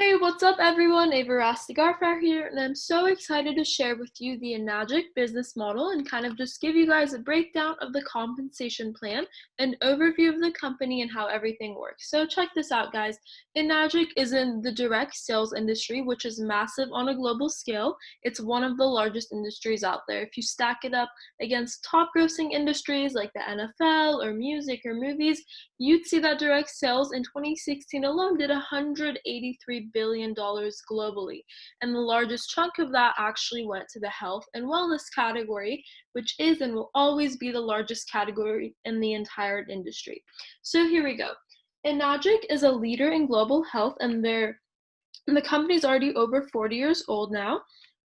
Hey, what's up everyone? Rastegarfar here, and I'm so excited to share with you the Enagic business model and kind of just give you guys a breakdown of the compensation plan, an overview of the company and how everything works. So check this out, guys. Enagic is in the direct sales industry, which is massive on a global scale. It's one of the largest industries out there. If you stack it up against top grossing industries like the NFL or music or movies, you'd see that direct sales in 2016 alone did $183 billion globally. And the largest chunk of that actually went to the health and wellness category, which is and will always be the largest category in the entire industry. So here we go. Enagic is a leader in global health, and the company's already over 40 years old now.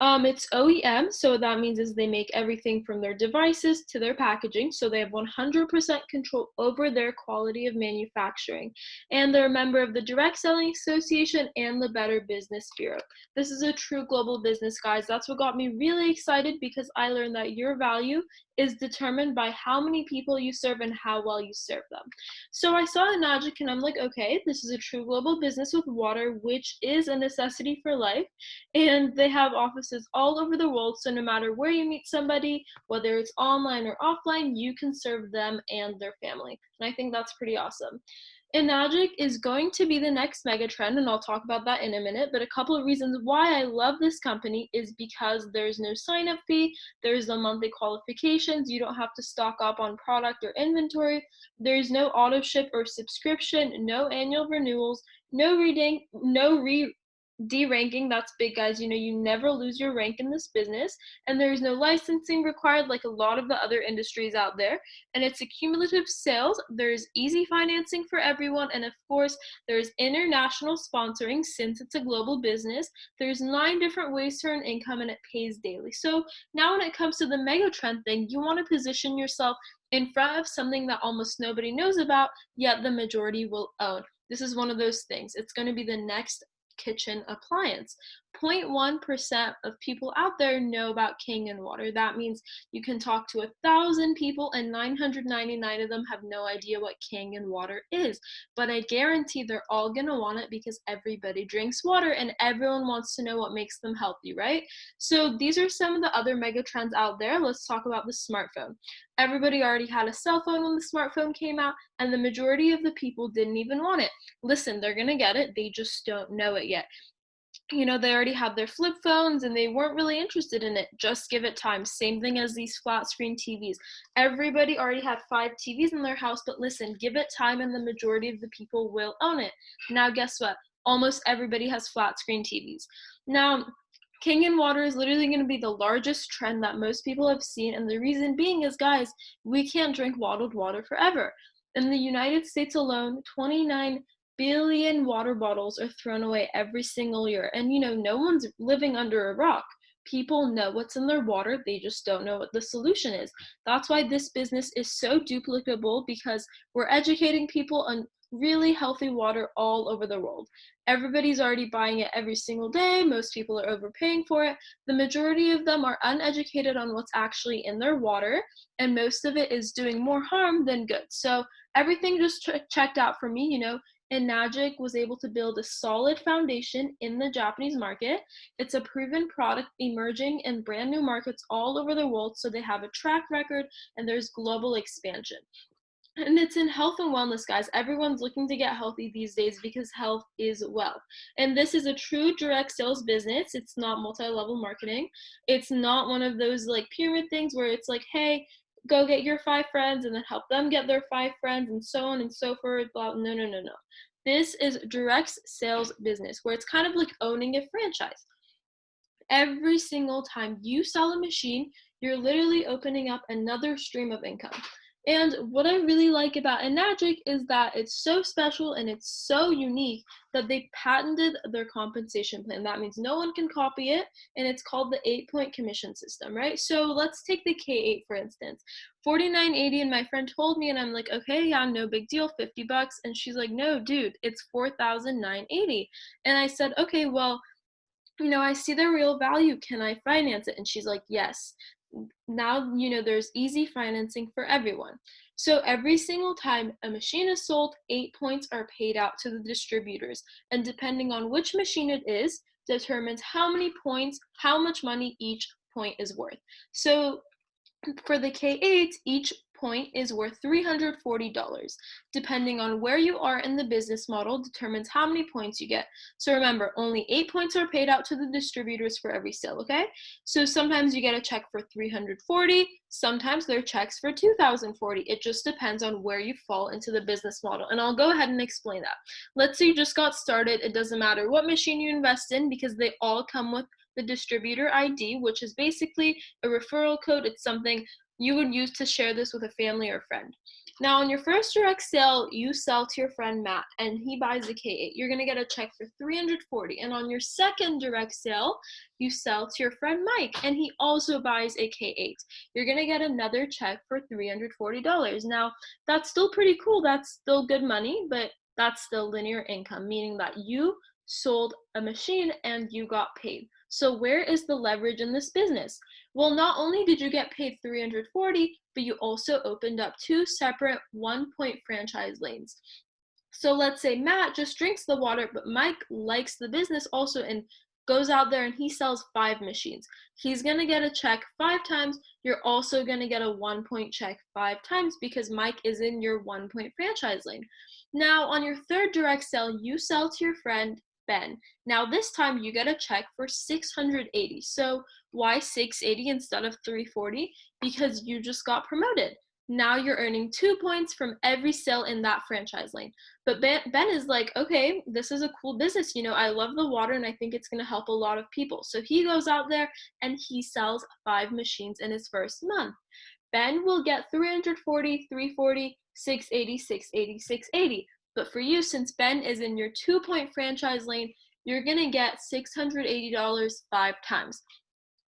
It's OEM, so that means is they make everything from their devices to their packaging, so they have 100% control over their quality of manufacturing. And they're a member of the Direct Selling Association and the Better Business Bureau. This is a true global business, guys. That's what got me really excited because I learned that your value is determined by how many people you serve and how well you serve them. So I saw Enagic and I'm like, okay, this is a true global business with water, which is a necessity for life. And they have offices all over the world. So no matter where you meet somebody, whether it's online or offline, you can serve them and their family. And I think that's pretty awesome. Enagic is going to be the next mega trend, and I'll talk about that in a minute. But a couple of reasons why I love this company is because there's no sign up fee, there's no monthly qualifications, you don't have to stock up on product or inventory, there's no auto ship or subscription, no annual renewals, no reading, no deranking. That's big, guys. You never lose your rank in this business, and there's no licensing required like a lot of the other industries out there. And it's a cumulative sales. There's easy financing for everyone, and of course there's international sponsoring. Since it's a global business, there's 9 different ways to earn income, and it pays daily. So now when it comes to the mega trend thing, you want to position yourself in front of something that almost nobody knows about, yet the majority will own. This is one of those things. It's going to be the next kitchen appliance. 0.1% of people out there know about Kangen Water. That means you can talk to 1,000 people and 999 of them have no idea what Kangen Water is. But I guarantee they're all going to want it because everybody drinks water and everyone wants to know what makes them healthy, right? So these are some of the other mega trends out there. Let's talk about the smartphone. Everybody already had a cell phone when the smartphone came out, and the majority of the people didn't even want it. Listen, they're going to get it. They just don't know it yet. They already had their flip phones and they weren't really interested in it. Just give it time. Same thing as these flat screen TVs. Everybody already had 5 TVs in their house, but listen, give it time and the majority of the people will own it. Now, guess what? Almost everybody has flat screen TVs. Now, Kangen Water is literally going to be the largest trend that most people have seen, and the reason being is, guys, we can't drink bottled water forever. In the United States alone, 29 billion water bottles are thrown away every single year. And no one's living under a rock. People know what's in their water, they just don't know what the solution is. That's why this business is so duplicable, because we're educating people on really healthy water all over the world. Everybody's already buying it every single day. Most people are overpaying for it. The majority of them are uneducated on what's actually in their water, and most of it is doing more harm than good. So everything just checked out for me. Enagic was able to build a solid foundation in the Japanese market. It's a proven product emerging in brand new markets all over the world, so they have a track record and there's global expansion. And it's in health and wellness, guys. Everyone's looking to get healthy these days because health is wealth. And this is a true direct sales business. It's not multi-level marketing. It's not one of those like pyramid things where it's like, hey, go get your 5 friends and then help them get their 5 friends and so on and so forth. Blah. No, no, no, no. This is direct sales business where it's kind of like owning a franchise. Every single time you sell a machine, you're literally opening up another stream of income. And what I really like about Enagic is that it's so special and it's so unique that they patented their compensation plan. That means no one can copy it, and it's called the 8-point commission system, right? So let's take the K8 for instance. $49.80, and my friend told me, and I'm like, okay, yeah, no big deal, $50. And she's like, no, dude, it's $4,980. And I said, okay, well, I see the real value. Can I finance it? And she's like, yes. Now, there's easy financing for everyone. So every single time a machine is sold, 8 points are paid out to the distributors. And depending on which machine it is, determines how many points, how much money each point is worth. So for the K8, each point is worth $340. Depending on where you are in the business model determines how many points you get. So remember, only 8 points are paid out to the distributors for every sale, okay? So sometimes you get a check for 340, sometimes there are checks for 2040. It just depends on where you fall into the business model. And I'll go ahead and explain that. Let's say you just got started. It doesn't matter what machine you invest in because they all come with the distributor ID, which is basically a referral code. It's something you would use to share this with a family or friend. Now, on your first direct sale, you sell to your friend Matt, and he buys a K8. You're going to get a check for $340. And on your second direct sale, you sell to your friend Mike, and he also buys a K8. You're going to get another check for $340. Now, that's still pretty cool. That's still good money, but that's still linear income, meaning that you sold a machine and you got paid. So where is the leverage in this business? Well, not only did you get paid $340, but you also opened up 2 separate 1-point franchise lanes. So let's say Matt just drinks the water, but Mike likes the business also and goes out there and he sells 5 machines. He's going to get a check 5 times. You're also going to get a 1-point check 5 times because Mike is in your 1-point franchise lane. Now, on your third direct sale, you sell to your friend Ben. Now this time you get a check for $680. So why $680 instead of $340? Because you just got promoted. Now you're earning 2 points from every sale in that franchise lane. But Ben is like, okay, this is a cool business. I love the water and I think it's going to help a lot of people. So he goes out there and he sells 5 machines in his first month. Ben will get 340, 340, 680, 680, 680. But for you, since Ben is in your 2-point franchise lane, you're going to get $680 5 times.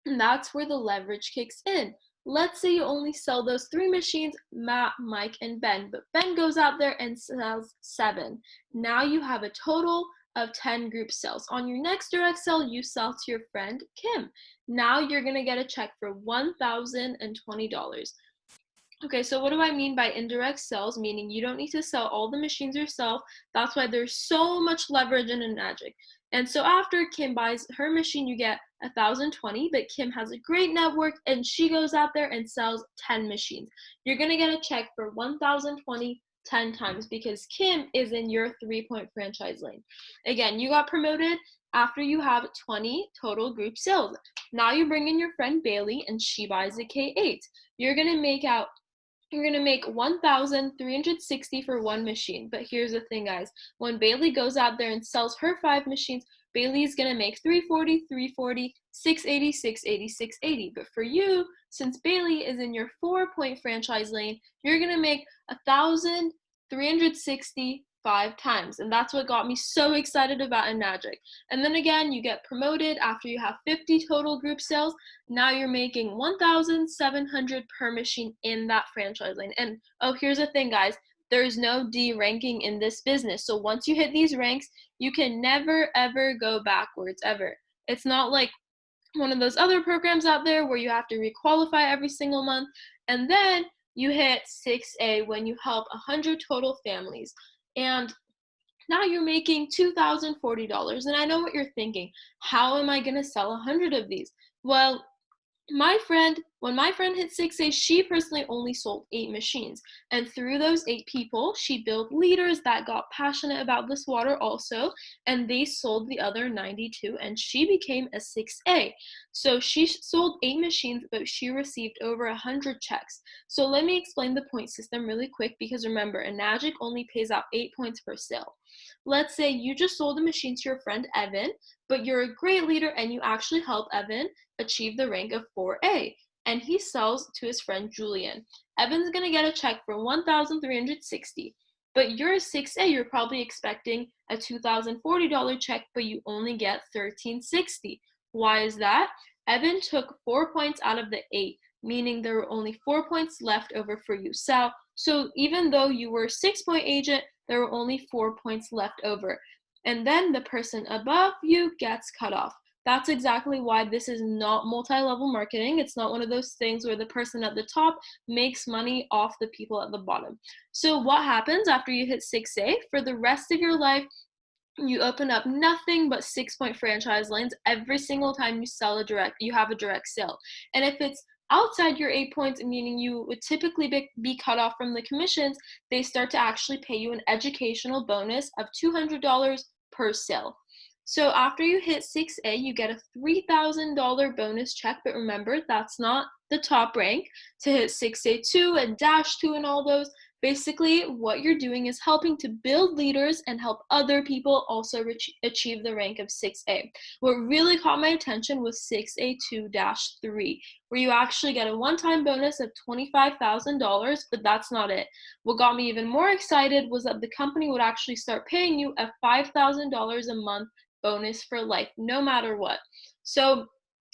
And that's where the leverage kicks in. Let's say you only sell those 3 machines, Matt, Mike, and Ben, but Ben goes out there and sells 7. Now you have a total of 10 group sales. On your next direct sale, you sell to your friend Kim. Now you're going to get a check for $1,020. Okay, so what do I mean by indirect sales? Meaning you don't need to sell all the machines yourself. That's why there's so much leverage in Enagic. And so after Kim buys her machine, you get $1,020, but Kim has a great network and she goes out there and sells 10 machines. You're going to get a check for $1,020 10 times because Kim is in your 3-point franchise lane. Again, you got promoted after you have 20 total group sales. Now you bring in your friend Bailey and she buys a K8. You're going to make 1,360 for 1 machine. But here's the thing, guys. When Bailey goes out there and sells her 5 machines, Bailey's going to make 340, 340, 680, 680, 680. But for you, since Bailey is in your 4-point franchise lane, you're going to make 1,360 5 times. And that's what got me so excited about Enagic. And then again, you get promoted after you have 50 total group sales. Now you're making 1,700 per machine in that franchise lane. And oh, here's the thing, guys. There's no D ranking in this business. So once you hit these ranks, you can never, ever go backwards, ever. It's not like one of those other programs out there where you have to requalify every single month. And then you hit 6A when you help 100 total families. And now you're making $2,040. And I know what you're thinking. How am I going to sell 100 of these? Well, when my friend hit 6A, she personally only sold 8 machines. And through those 8 people, she built leaders that got passionate about this water also, and they sold the other 92, and she became a 6A. So she sold 8 machines, but she received over 100 checks. So let me explain the point system really quick, because remember, Enagic only pays out 8 points per sale. Let's say you just sold a machine to your friend Evan, but you're a great leader and you actually help Evan achieve the rank of 4A, and he sells to his friend Julian. Evan's going to get a check for 1,360, but you're a 6A, you're probably expecting a $2,040 check, but you only get 1,360. Why is that? Evan took 4 points out of the 8, meaning there were only 4 points left over for you. So even though you were a 6-point agent, there were only 4 points left over. And then the person above you gets cut off. That's exactly why this is not multi-level marketing. It's not one of those things where the person at the top makes money off the people at the bottom. So what happens after you hit 6A? For the rest of your life, you open up nothing but 6-point franchise lanes every single time you have a direct sale. And if it's outside your 8 points, meaning you would typically be cut off from the commissions, they start to actually pay you an educational bonus of $200 per sale. So after you hit 6A, you get a $3,000 bonus check, but remember, that's not the top rank. To hit 6A2 and Dash 2 and all those, basically, what you're doing is helping to build leaders and help other people also achieve the rank of 6A. What really caught my attention was 6A2-3, where you actually get a one-time bonus of $25,000, but that's not it. What got me even more excited was that the company would actually start paying you a $5,000 a month bonus for life, no matter what. So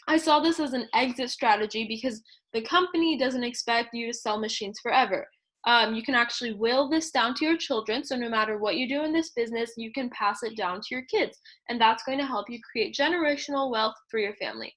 I saw this as an exit strategy because the company doesn't expect you to sell machines forever. You can actually will this down to your children. So no matter what you do in this business, you can pass it down to your kids. And that's going to help you create generational wealth for your family.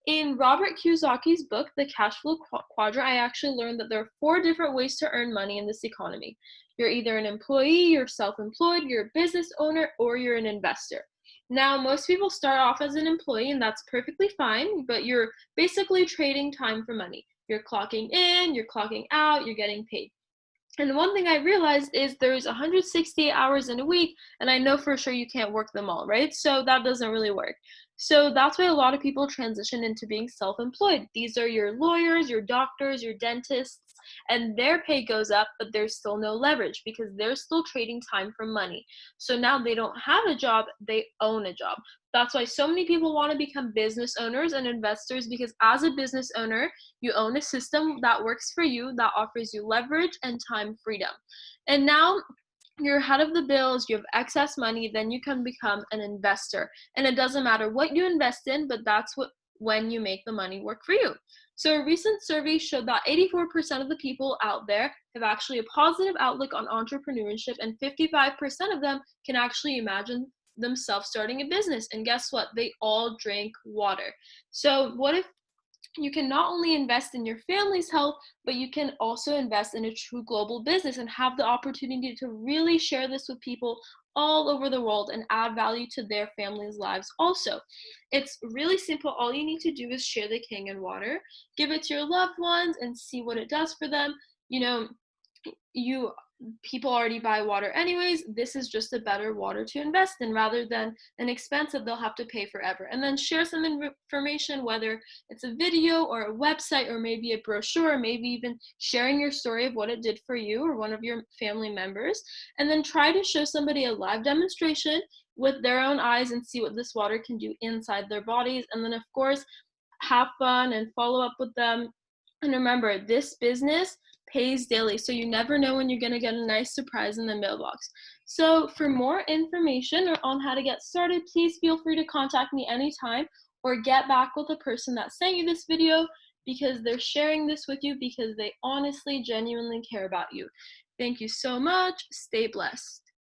In Robert Kiyosaki's book, The Cash Flow Quadrant, I actually learned that there are 4 different ways to earn money in this economy. You're either an employee, you're self-employed, you're a business owner, or you're an investor. Now, most people start off as an employee, and that's perfectly fine, but you're basically trading time for money. You're clocking in, you're clocking out, you're getting paid. And one thing I realized is there's 168 hours in a week, and I know for sure you can't work them all, right? So that doesn't really work. So that's why a lot of people transition into being self-employed. These are your lawyers, your doctors, your dentists, and their pay goes up, but there's still no leverage because they're still trading time for money. So now they don't have a job, they own a job. That's why so many people want to become business owners and investors, because as a business owner, you own a system that works for you, that offers you leverage and time freedom. And now you're ahead of the bills, you have excess money, then you can become an investor. And it doesn't matter what you invest in, but that's when you make the money work for you. So a recent survey showed that 84% of the people out there have actually a positive outlook on entrepreneurship, and 55% of them can actually imagine themselves starting a business. And guess what? They all drink water. So what if you can not only invest in your family's health, but you can also invest in a true global business and have the opportunity to really share this with people all over the world and add value to their families' lives also. It's really simple. All you need to do is share the Kangen Water, give it to your loved ones, and see what it does for them. You know, you people already buy water anyways. This is just a better water to invest in rather than an expense that they'll have to pay forever. And then share some information, whether it's a video or a website or maybe a brochure, or maybe even sharing your story of what it did for you or one of your family members. And then try to show somebody a live demonstration with their own eyes and see what this water can do inside their bodies. And then of course, have fun and follow up with them. And remember, this business pays daily, so you never know when you're going to get a nice surprise in the mailbox. So for more information or on how to get started, please feel free to contact me anytime or get back with the person that sent you this video, because they're sharing this with you because they honestly, genuinely care about you. Thank you so much. Stay blessed.